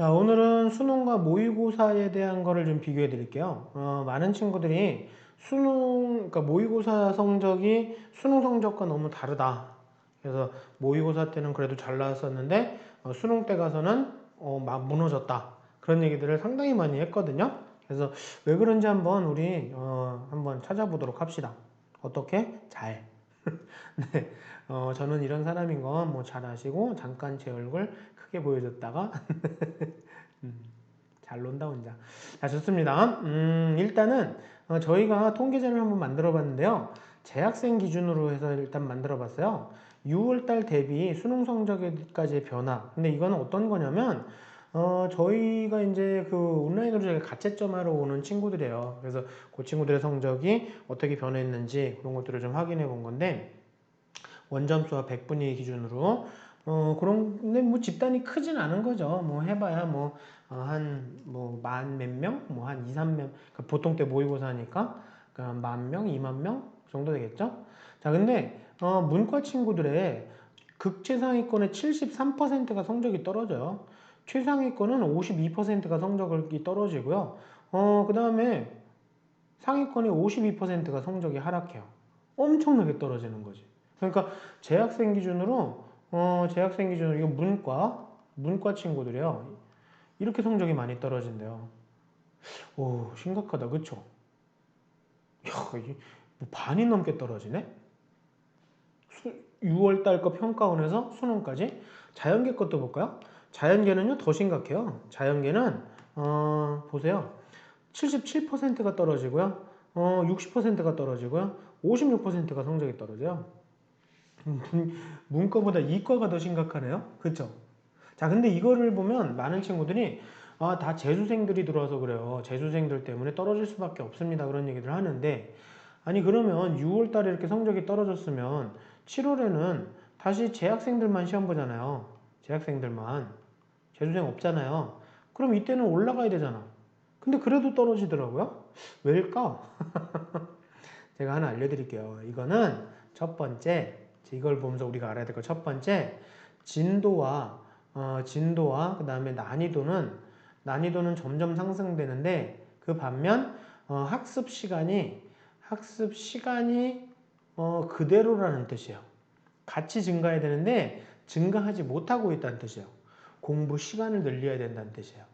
자, 오늘은 수능과 모의고사에 대한 거를 좀 비교해 드릴게요. 많은 친구들이 그러니까 모의고사 성적이 수능 성적과 너무 다르다. 그래서 모의고사 때는 그래도 잘 나왔었는데, 수능 때 가서는, 막 무너졌다. 그런 얘기들을 상당히 많이 했거든요. 그래서 왜 그런지 한번 찾아보도록 합시다. 어떻게? 잘. 네. 저는 이런 사람인 건 뭐 잘 아시고, 잠깐 제 얼굴 크게 보여줬다가, 잘 논다 혼자. 자, 좋습니다. 일단은 저희가 통계자료를 한번 만들어 봤는데요. 재학생 기준으로 해서 일단 만들어 봤어요. 6월달 대비 수능 성적까지의 변화. 근데 이거는 어떤 거냐면 저희가 이제 그 온라인으로 저희가 가채점하러 오는 친구들이에요. 그래서 그 친구들의 성적이 어떻게 변했는지 그런 것들을 좀 확인해 본 건데, 원점수와 백분위 기준으로 근데 뭐 집단이 크진 않은 거죠. 뭐 해봐야 뭐 한 뭐 만 몇 명, 뭐 한 2, 3명. 그러니까 보통 때 모의고사 하니까 그러니까 만 명, 2만 명 정도 되겠죠. 자, 근데 문과 친구들의 극최상위권의 73%가 성적이 떨어져요. 최상위권은 52%가 성적이 떨어지고요. 그 다음에 상위권의 52%가 성적이 하락해요. 엄청나게 떨어지는 거지. 그러니까 재학생 기준으로 이거 문과 친구들이요. 이렇게 성적이 많이 떨어진대요. 오, 심각하다, 그쵸? 야, 이게 뭐 반이 넘게 떨어지네? 6월 달 거 평가원에서 수능까지. 자연계 것도 볼까요? 자연계는요, 더 심각해요. 자연계는, 보세요. 77%가 떨어지고요. 60%가 떨어지고요. 56%가 성적이 떨어져요. 문과보다 이과가 더 심각하네요. 그렇죠? 자, 근데 이거를 보면 많은 친구들이 다 재수생들이 들어와서 그래요. 재수생들 때문에 떨어질 수밖에 없습니다. 그런 얘기를 하는데, 아니 그러면 6월 달에 이렇게 성적이 떨어졌으면 7월에는 다시 재학생들만 시험 보잖아요. 재학생들만. 재수생 없잖아요. 그럼 이때는 올라가야 되잖아. 근데 그래도 떨어지더라고요. 왜일까? 제가 하나 알려드릴게요. 이거는 첫 번째, 이걸 보면서 우리가 알아야 될 거 첫 번째, 진도와 그 다음에 난이도는 점점 상승되는데, 그 반면 학습 시간이 그대로라는 뜻이에요. 같이 증가해야 되는데 증가하지 못하고 있다는 뜻이에요. 공부 시간을 늘려야 된다는 뜻이에요.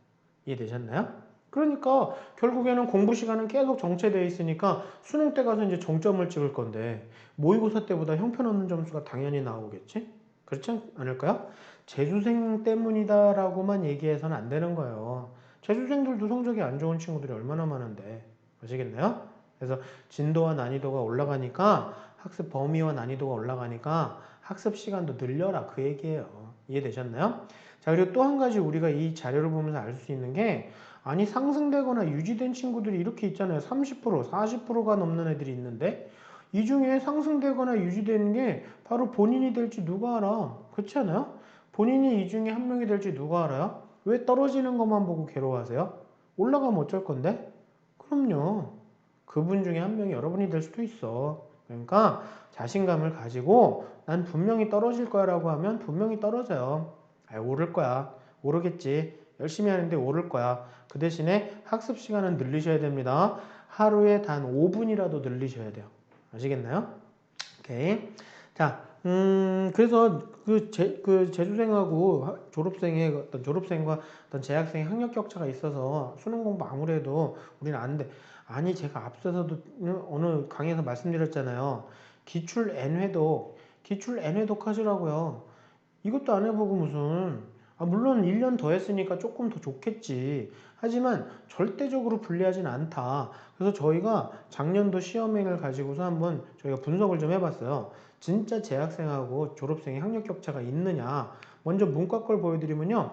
이해되셨나요? 그러니까 결국에는 공부 시간은 계속 정체되어 있으니까 수능 때 가서 이제 정점을 찍을 건데 모의고사 때보다 형편없는 점수가 당연히 나오겠지? 그렇지 않을까요? 재수생 때문이다라고만 얘기해서는 안 되는 거예요. 재수생들도 성적이 안 좋은 친구들이 얼마나 많은데. 아시겠나요? 그래서 진도와 난이도가 올라가니까 학습 범위와 난이도가 올라가니까 학습 시간도 늘려라 그 얘기예요. 이해되셨나요? 자, 그리고 또 한 가지 우리가 이 자료를 보면서 알 수 있는 게 아니 상승되거나 유지된 친구들이 이렇게 있잖아요. 30%, 40%가 넘는 애들이 있는데 이 중에 상승되거나 유지되는 게 바로 본인이 될지 누가 알아? 그렇지 않아요? 본인이 이 중에 한 명이 될지 누가 알아요? 왜 떨어지는 것만 보고 괴로워하세요? 올라가면 어쩔 건데? 그럼요. 그분 중에 한 명이 여러분이 될 수도 있어. 그러니까 자신감을 가지고 난 분명히 떨어질 거야 라고 하면 분명히 떨어져요. 오를 거야. 오르겠지. 열심히 하는데 오를 거야. 그 대신에 학습 시간은 늘리셔야 됩니다. 하루에 단 5분이라도 늘리셔야 돼요. 아시겠나요? 오케이. 자, 그래서 그 재수생하고 졸업생과 어떤 재학생의 학력 격차가 있어서 수능 공부 아무리 해도 우리는 안 돼. 아니, 제가 앞서서도 어느 강의에서 말씀드렸잖아요. 기출 N회독 하시라고요. 이것도 안 해보고 물론 1년 더 했으니까 조금 더 좋겠지. 하지만 절대적으로 불리하진 않다. 그래서 저희가 작년도 시험행을 가지고서 한번 저희가 분석을 좀 해봤어요. 진짜 재학생하고 졸업생의 학력 격차가 있느냐. 먼저 문과 걸 보여드리면요.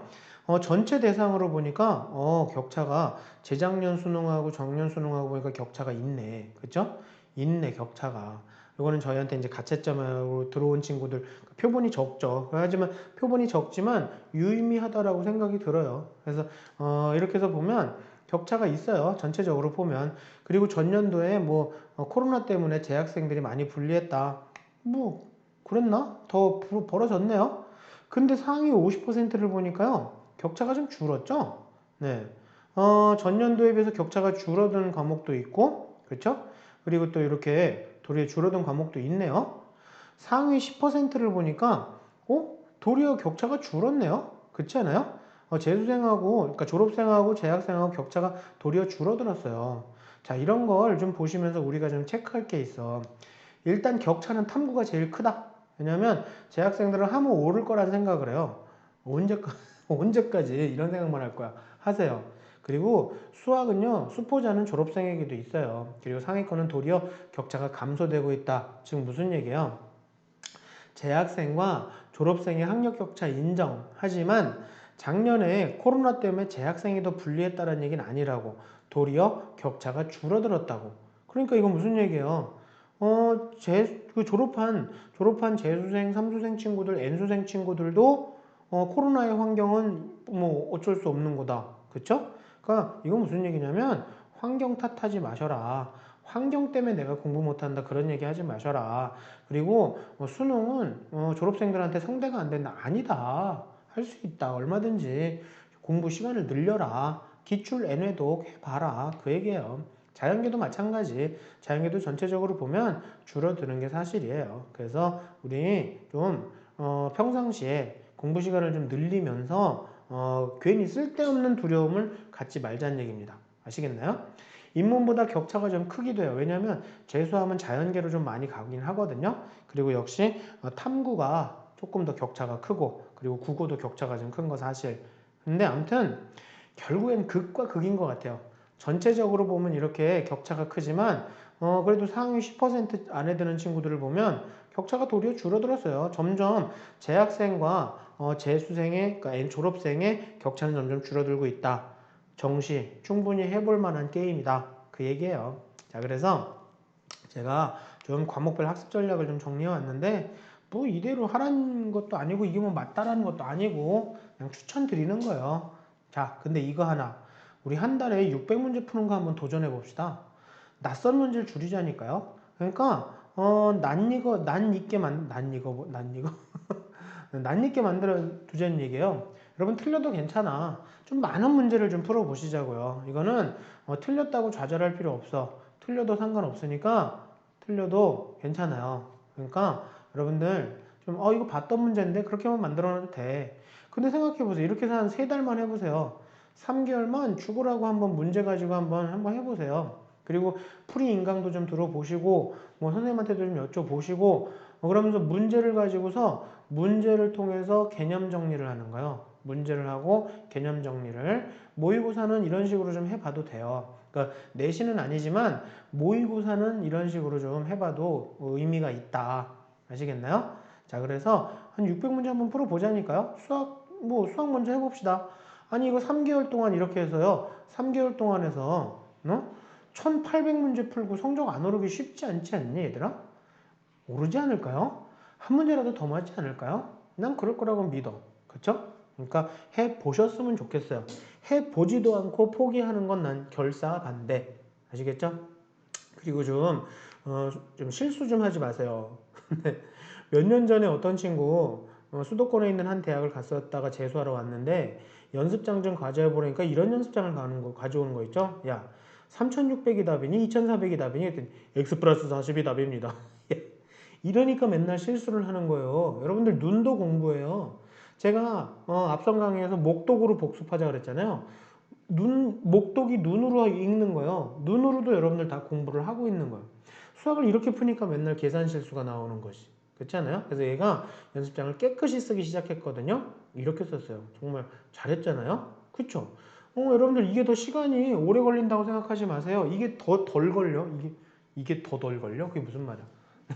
전체 대상으로 보니까, 격차가 재작년 수능하고 작년 수능하고 보니까 격차가 있네. 그죠? 있네, 격차가. 이거는 저희한테 이제 가채점으로 들어온 친구들 표본이 적죠. 하지만 표본이 적지만 유의미하다라고 생각이 들어요. 그래서 이렇게 해서 보면 격차가 있어요. 전체적으로 보면. 그리고 전년도에 뭐 코로나 때문에 재학생들이 많이 불리했다. 뭐 그랬나? 더 벌어졌네요. 근데 상위 50%를 보니까요. 격차가 좀 줄었죠? 네. 전년도에 비해서 격차가 줄어든 과목도 있고, 그렇죠? 그리고 또 이렇게 도리어 줄어든 과목도 있네요. 상위 10%를 보니까, 도리어 격차가 줄었네요. 그렇지 않아요? 재수생하고, 그러니까 졸업생하고 재학생하고 격차가 도리어 줄어들었어요. 자, 이런 걸 좀 보시면서 우리가 좀 체크할 게 있어. 일단 격차는 탐구가 제일 크다. 왜냐면 재학생들은 하면 오를 거란 생각을 해요. 언제까지 이런 생각만 할 거야. 하세요. 그리고 수학은요, 수포자는 졸업생에게도 있어요. 그리고 상위권은 도리어 격차가 감소되고 있다. 지금 무슨 얘기예요? 재학생과 졸업생의 학력 격차 인정하지만 작년에 코로나 때문에 재학생이 더 불리했다는 얘기는 아니라고. 도리어 격차가 줄어들었다고. 그러니까 이건 무슨 얘기예요? 졸업한 재수생, 삼수생 친구들, N수생 친구들도 코로나의 환경은 뭐 어쩔 수 없는 거다. 그쵸? 그러니까 이건 무슨 얘기냐면 환경 탓하지 마셔라. 환경 때문에 내가 공부 못한다 그런 얘기 하지 마셔라. 그리고 수능은 졸업생들한테 상대가 안 된다. 아니다. 할 수 있다. 얼마든지 공부 시간을 늘려라. 기출 N회독 해봐라. 그 얘기예요. 자연계도 마찬가지. 자연계도 전체적으로 보면 줄어드는 게 사실이에요. 그래서 우리 좀 평상시에 공부 시간을 좀 늘리면서 괜히 쓸데없는 두려움을 갖지 말자는 얘기입니다. 아시겠나요? 인문보다 격차가 좀 크기도 해요. 왜냐하면 재수하면 자연계로 좀 많이 가긴 하거든요. 그리고 역시 탐구가 조금 더 격차가 크고 그리고 국어도 격차가 좀 큰 거 사실. 근데 아무튼 결국엔 극과 극인 것 같아요. 전체적으로 보면 이렇게 격차가 크지만 그래도 상위 10% 안에 드는 친구들을 보면 격차가 도리어 줄어들었어요. 점점 재학생과 재수생의 그러니까 졸업생의 격차는 점점 줄어들고 있다. 정시 충분히 해볼 만한 게임이다. 그 얘기예요. 자, 그래서 제가 좀 과목별 학습 전략을 좀 정리해 왔는데 뭐 이대로 하라는 것도 아니고 이게 뭐 맞다라는 것도 아니고 그냥 추천드리는 거예요. 자, 근데 이거 하나. 우리 한 달에 600문제 푸는 거 한번 도전해 봅시다. 낯선 문제를 줄이자니까요. 그러니까 낯익게 만들어 두자는 얘기예요. 여러분 틀려도 괜찮아. 좀 많은 문제를 좀 풀어 보시자고요. 이거는 틀렸다고 좌절할 필요 없어. 틀려도 상관없으니까 틀려도 괜찮아요. 그러니까 여러분들 좀 이거 봤던 문제인데 그렇게만 만들어 놔도 돼. 근데 생각해 보세요. 이렇게 해서 한 3달만 해보세요. 3개월만 죽으라고 한번 문제 가지고 한번 해보세요. 그리고 풀이 인강도 좀 들어보시고 뭐 선생님한테도 좀 여쭤보시고 그러면서 문제를 가지고서 문제를 통해서 개념 정리를 하는 거예요. 문제를 하고 개념 정리를 모의고사는 이런 식으로 좀 해봐도 돼요. 그러니까 내신은 아니지만 모의고사는 이런 식으로 좀 해봐도 의미가 있다. 아시겠나요? 자, 그래서 한 600문제 한번 풀어보자니까요. 수학 먼저 해봅시다. 아니 이거 3개월 동안 이렇게 해서요. 3개월 동안 해서 1800문제 풀고 성적 안 오르기 쉽지 않지 않니 얘들아? 오르지 않을까요? 한 문제라도 더 맞지 않을까요? 난 그럴 거라고 믿어. 그쵸? 그러니까 해보셨으면 좋겠어요. 해보지도 않고 포기하는 건 난 결사 반대. 아시겠죠? 그리고 좀 실수 좀 하지 마세요. 몇 년 전에 어떤 친구 수도권에 있는 한 대학을 갔었다가 재수하러 왔는데 연습장 좀 가져보라니까 이런 연습장을 가져오는 거 있죠? 야, 3600이 답이니 2400이 답이니 했더니 x 플러스 40이 답입니다. 이러니까 맨날 실수를 하는 거예요. 여러분들 눈도 공부해요. 제가 앞선 강의에서 목독으로 복습하자 그랬잖아요. 목독이 눈으로 읽는 거예요. 눈으로도 여러분들 다 공부를 하고 있는 거예요. 수학을 이렇게 푸니까 맨날 계산 실수가 나오는 것이. 그렇지 않아요? 그래서 얘가 연습장을 깨끗이 쓰기 시작했거든요. 이렇게 썼어요. 정말 잘했잖아요. 그쵸? 여러분들 이게 더 시간이 오래 걸린다고 생각하지 마세요. 이게 더 덜 걸려. 이게 더 덜 걸려? 그게 무슨 말이야?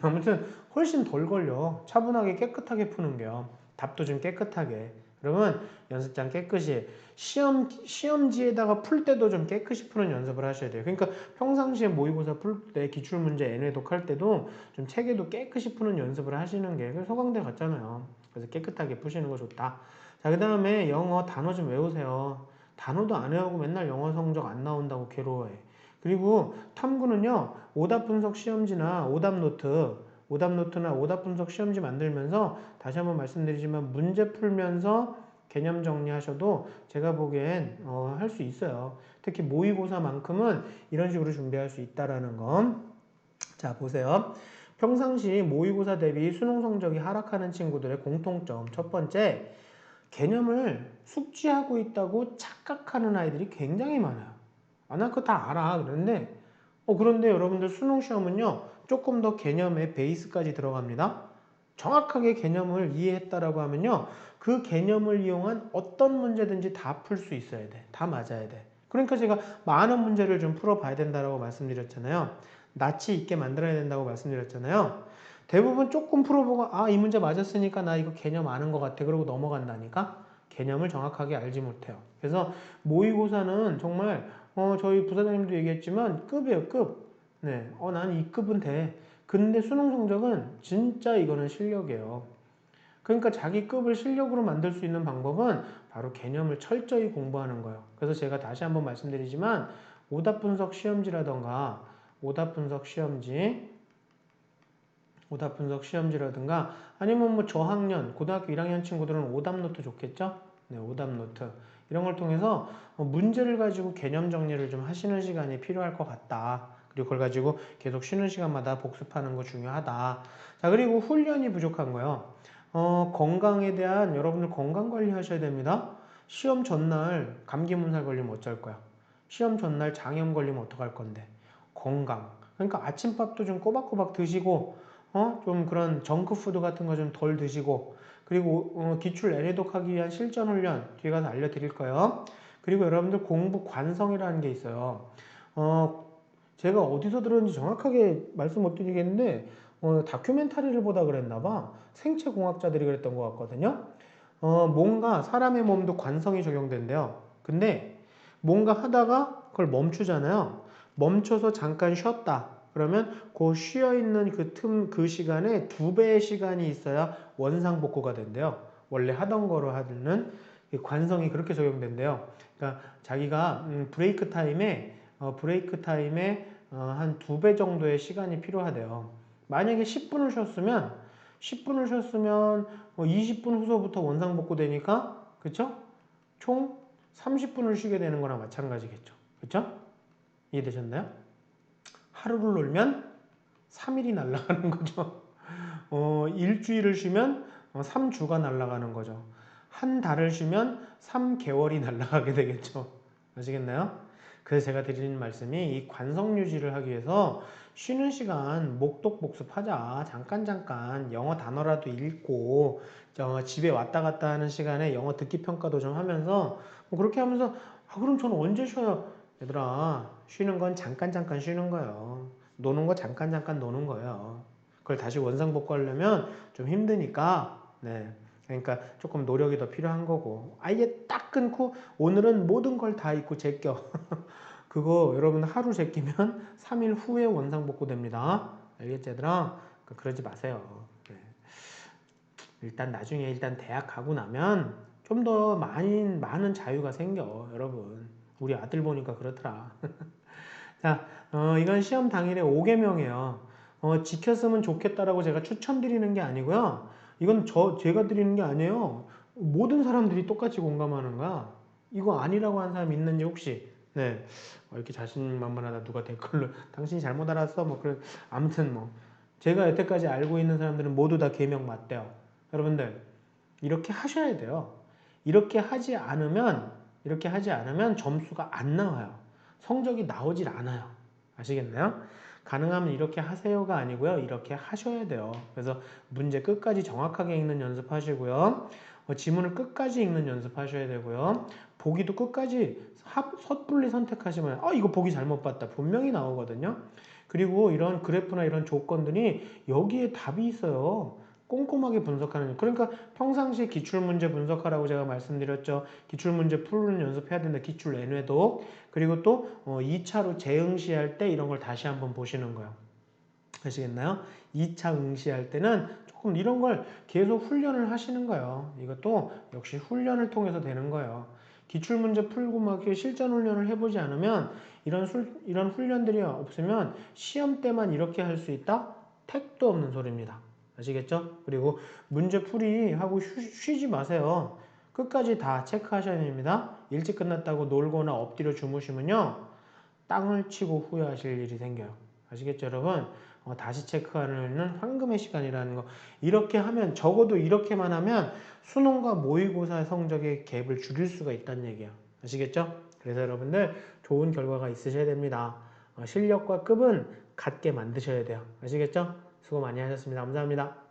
아무튼 훨씬 덜 걸려. 차분하게 깨끗하게 푸는 게요. 답도 좀 깨끗하게. 그러면 연습장 깨끗이 시험지에다가 풀 때도 좀 깨끗이 푸는 연습을 하셔야 돼요. 그러니까 평상시에 모의고사 풀 때 기출문제 N회독 할 때도 좀 책에도 깨끗이 푸는 연습을 하시는 게 서강대 같잖아요. 그래서 깨끗하게 푸시는 거 좋다. 자, 그 다음에 영어 단어 좀 외우세요. 단어도 안 외우고 맨날 영어 성적 안 나온다고 괴로워해. 그리고 탐구는요, 오답 분석 시험지나 오답 노트나 오답 분석 시험지 만들면서 다시 한번 말씀드리지만 문제 풀면서 개념 정리하셔도 제가 보기엔 할 수 있어요. 특히 모의고사만큼은 이런 식으로 준비할 수 있다라는 거. 자, 보세요. 평상시 모의고사 대비 수능 성적이 하락하는 친구들의 공통점. 첫 번째, 개념을 숙지하고 있다고 착각하는 아이들이 굉장히 많아요. 아, 나 그거 다 알아. 그런데 여러분들 수능 시험은요, 조금 더 개념의 베이스까지 들어갑니다. 정확하게 개념을 이해했다라고 하면요, 그 개념을 이용한 어떤 문제든지 다 풀 수 있어야 돼. 다 맞아야 돼. 그러니까 제가 많은 문제를 좀 풀어봐야 된다고 말씀드렸잖아요. 낯이 있게 만들어야 된다고 말씀드렸잖아요. 대부분 조금 풀어보고 아, 이 문제 맞았으니까 나 이거 개념 아는 것 같아. 그러고 넘어간다니까 개념을 정확하게 알지 못해요. 그래서 모의고사는 정말 저희 부사장님도 얘기했지만 급이에요, 급. 네, 난 이 급은 돼. 근데 수능 성적은 진짜 이거는 실력이에요. 그러니까 자기 급을 실력으로 만들 수 있는 방법은 바로 개념을 철저히 공부하는 거예요. 그래서 제가 다시 한번 말씀드리지만 오답 분석 시험지라던가 오답 분석 시험지, 오답 분석 시험지라든가 아니면 뭐 저학년, 고등학교 1학년 친구들은 오답 노트 좋겠죠? 네, 오답 노트. 이런 걸 통해서 문제를 가지고 개념 정리를 좀 하시는 시간이 필요할 것 같다. 그리고 그걸 가지고 계속 쉬는 시간마다 복습하는 거 중요하다. 자, 그리고 훈련이 부족한 거예요. 건강에 대한 여러분들 건강 관리 하셔야 됩니다. 시험 전날 감기 몸살 걸리면 어쩔 거야? 시험 전날 장염 걸리면 어떡할 건데? 건강. 그러니까 아침밥도 좀 꼬박꼬박 드시고, 좀 그런 정크푸드 같은 거 좀 덜 드시고, 그리고 기출 내래독하기 위한 실전 훈련 뒤에 가서 알려드릴 거예요. 그리고 여러분들 공부 관성이라는 게 있어요. 제가 어디서 들었는지 정확하게 말씀 못 드리겠는데, 다큐멘터리를 보다 그랬나 봐. 생체공학자들이 그랬던 것 같거든요. 뭔가 사람의 몸도 관성이 적용된대요. 근데 뭔가 하다가 그걸 멈추잖아요. 멈춰서 잠깐 쉬었다. 그러면 그 쉬어있는 그 시간에 2배의 시간이 있어야 원상복구가 된대요. 원래 하던 거로 하는 관성이 그렇게 적용된대요. 그러니까 자기가 브레이크 타임에 한 2배 정도의 시간이 필요하대요. 만약에 10분을 쉬었으면 20분 후서부터 원상복구 되니까 그쵸? 총 30분을 쉬게 되는 거랑 마찬가지겠죠. 그쵸? 이해되셨나요? 하루를 놀면 3일이 날아가는 거죠. 일주일을 쉬면 3주가 날아가는 거죠. 한 달을 쉬면 3개월이 날아가게 되겠죠. 아시겠나요? 그래서 제가 드리는 말씀이 이 관성 유지를 하기 위해서 쉬는 시간 목독 복습하자. 잠깐 영어 단어라도 읽고 집에 왔다 갔다 하는 시간에 영어 듣기 평가도 좀 하면서 그렇게 하면서 그럼 저는 언제 쉬어요? 얘들아, 쉬는 건 잠깐 쉬는 거예요. 노는 거 잠깐 노는 거예요. 그걸 다시 원상복구하려면 좀 힘드니까, 네. 그러니까 조금 노력이 더 필요한 거고, 아예 딱 끊고 오늘은 모든 걸 다 잊고 제껴. 그거 여러분 하루 제끼면 3일 후에 원상복구 됩니다. 알겠지, 얘들아? 그러지 마세요. 네. 일단 대학 가고 나면 좀 더 많은 자유가 생겨, 여러분. 우리 아들 보니까 그렇더라. 자, 이건 시험 당일에 5개명이에요. 지켰으면 좋겠다라고 제가 추천드리는 게 아니고요. 이건 제가 드리는 게 아니에요. 모든 사람들이 똑같이 공감하는 거야. 이거 아니라고 하는 사람 있는지 혹시? 네. 이렇게 자신만만하다 누가 댓글로 당신이 잘못 알았어? 아무튼 제가 여태까지 알고 있는 사람들은 모두 다 계명 맞대요. 여러분들 이렇게 하셔야 돼요. 이렇게 하지 않으면 점수가 안 나와요. 성적이 나오질 않아요. 아시겠나요? 가능하면 이렇게 하세요가 아니고요. 이렇게 하셔야 돼요. 그래서 문제 끝까지 정확하게 읽는 연습하시고요. 지문을 끝까지 읽는 연습하셔야 되고요. 보기도 끝까지 섣불리 선택하시면 이거 보기 잘못 봤다. 분명히 나오거든요. 그리고 이런 그래프나 이런 조건들이 여기에 답이 있어요. 꼼꼼하게 분석하는. 그러니까 평상시 기출문제 분석하라고 제가 말씀드렸죠. 기출문제 풀는 연습해야 된다. 기출 내외도. 그리고 또 2차로 재응시할 때 이런 걸 다시 한번 보시는 거예요. 아시겠나요? 2차 응시할 때는 조금 이런 걸 계속 훈련을 하시는 거예요. 이것도 역시 훈련을 통해서 되는 거예요. 기출문제 풀고 막 실전 훈련을 해보지 않으면 이런 훈련들이 없으면 시험 때만 이렇게 할 수 있다? 택도 없는 소리입니다. 아시겠죠? 그리고 문제 풀이 하고 쉬지 마세요. 끝까지 다 체크하셔야 됩니다. 일찍 끝났다고 놀거나 엎드려 주무시면요. 땅을 치고 후회하실 일이 생겨요. 아시겠죠, 여러분? 다시 체크하는 황금의 시간이라는 거. 이렇게 하면, 적어도 이렇게만 하면 수능과 모의고사 성적의 갭을 줄일 수가 있다는 얘기예요. 아시겠죠? 그래서 여러분들 좋은 결과가 있으셔야 됩니다. 실력과 급은 같게 만드셔야 돼요. 아시겠죠? 수고 많이 하셨습니다. 감사합니다.